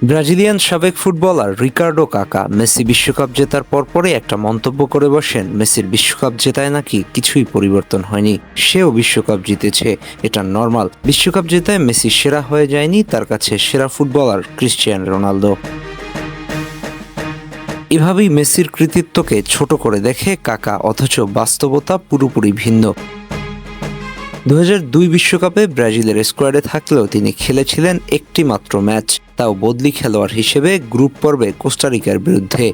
Brazilian সাবেক footballer Ricardo কাকা Messi বিশ্বকাপ জেতার পরপরই একটা মন্তব্য করে বসেন, মেসির বিশ্বকাপ জেতায় নাকি কিছুই পরিবর্তন হয়নি, সেও বিশ্বকাপ জিতেছে, এটা নর্মাল। বিশ্বকাপ জেতায় মেসি সেরা হয়ে যায়নি, তার কাছে সেরা ফুটবলার ক্রিশ্চিয়ানো রোনালদো। এভাবেই মেসির কৃতিত্বকে ছোট করে দেখে কাকা, অথচ বাস্তবতা পুরোপুরি ভিন্ন। 2002 বিশ্বকাপে ব্রাজিলের স্কোয়াডে থাকলেও তিনি খেলেছিলেন একটি মাত্র ম্যাচ, তাও বদলি খেলোয়াড় হিসেবে গ্রুপ পর্বে কোস্টারিকার বিরুদ্ধে।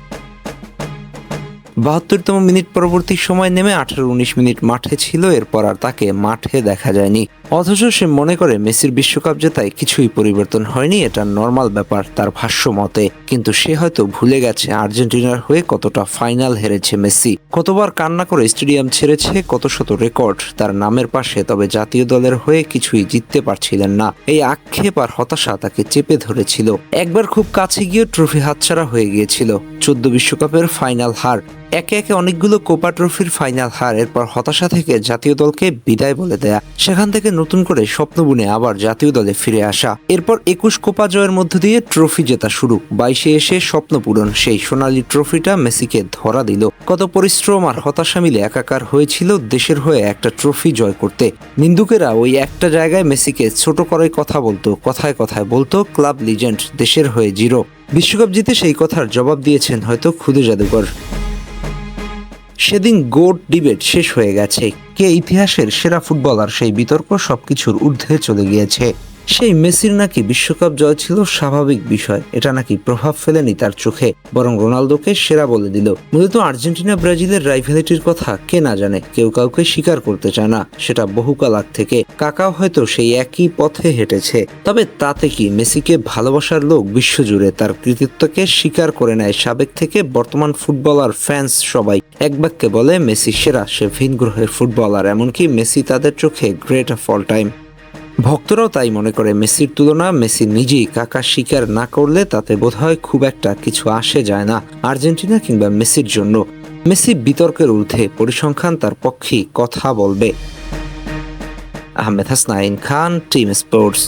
72তম মিনিট পরবর্তী সময় নেমে 18-19 মিনিট মাঠে ছিল, এরপর আর তাকে মাঠে দেখা যায়নি। অথচ সে মনে করে মেসির বিশ্বকাপ জেতায় কিছুই পরিবর্তন হয়নি, এটা নর্মাল ব্যাপার তার ভাষ্য মতে। কিন্তু সে হয়তো ভুলে গেছে আর্জেন্টিনার হয়ে কতটা ফাইনাল হেরেছে মেসি, কতবার কান্না করে স্টেডিয়াম ছেড়েছে, কত শত রেকর্ড তার নামের পাশে, তবে জাতীয় দলের হয়ে কিছুই জিততে পারছিলেন না। এই আক্ষেপ আর হতাশা তাকে চেপে ধরেছিল। একবার খুব কাছে গিয়ে ট্রফি হাতছাড়া হয়ে গিয়েছিল, 14 বিশ্বকাপের ফাইনাল হার, একে একে অনেকগুলো কোপা ট্রফির ফাইনাল হার, এরপর হতাশা থেকে জাতীয় দলকে বিদায় বলে দেয়া, সেখান থেকে নতুন করে স্বপ্ন বুনে আবার জাতীয় দলে ফিরে আসা, এরপর 21 কোপা জয়ের মধ্য দিয়ে ট্রফি জেতা শুরু, 22-এ এসে স্বপ্ন পূরণ, সেই সোনালী ট্রফিটা মেসিকে ধরা দিল। কত পরিশ্রম আর হতাশা মিলে একাকার হয়েছিল দেশের হয়ে একটা ট্রফি জয় করতে। নিন্দুকেরা ওই একটা জায়গায় মেসিকে ছোট করে কথা বলতো, কথায় কথায় বলতো ক্লাব লিজেন্ড, দেশের হয়ে জিরো। বিশ্বকাপ জিতে সেই কথার জবাব দিয়েছেন হয়তো খুদে জাদুকর। সেদিন গোট ডিবেট শেষ হয়ে গেছে, কে ইতিহাসের সেরা ফুটবলার, সেই বিতর্ক সবকিছুর ঊর্ধ্বে চলে গিয়েছে। সেই মেসির নাকি বিশ্বকাপ জয় ছিল স্বাভাবিক বিষয়, এটা নাকি প্রভাব ফেলেনি তার চোখে, বরং রোনালদোকে সেরা বলে দিল। মূলত আর্জেন্টিনা ব্রাজিলের রাইভালিটির কথা কে না জানে, কেউ কাউকে স্বীকার করতে চায় না, সেটা বহুকাল আগ থেকে। কাকাও হয়তো সেই একই পথে হেঁটেছে। তবে তাতে কি, মেসিকে ভালোবাসার লোক বিশ্বজুড়ে, তার কৃতিত্বকে স্বীকার করে নেয় সাবেক থেকে বর্তমান ফুটবলার, ফ্যান্স সবাই এক বাক্যে বলে মেসি সেরা, সে ভিন গ্রহের ফুটবলার, এমনকি মেসি তাদের চোখে গ্রেট অফ অল টাইম। ভক্তরাও তাই মনে করে। মেসির তুলনা মেসি নিজেই কাকা স্বীকার না করলে তাতে বোধহয় খুব একটা কিছু আসে যায় না আর্জেন্টিনা কিংবা মেসির জন্য। মেসি বিতর্কের ঊর্ধ্বে, পরিসংখ্যান তার পক্ষে কথা বলবে। আহমেদ হাসনাইন খান, টিম স্পোর্টস।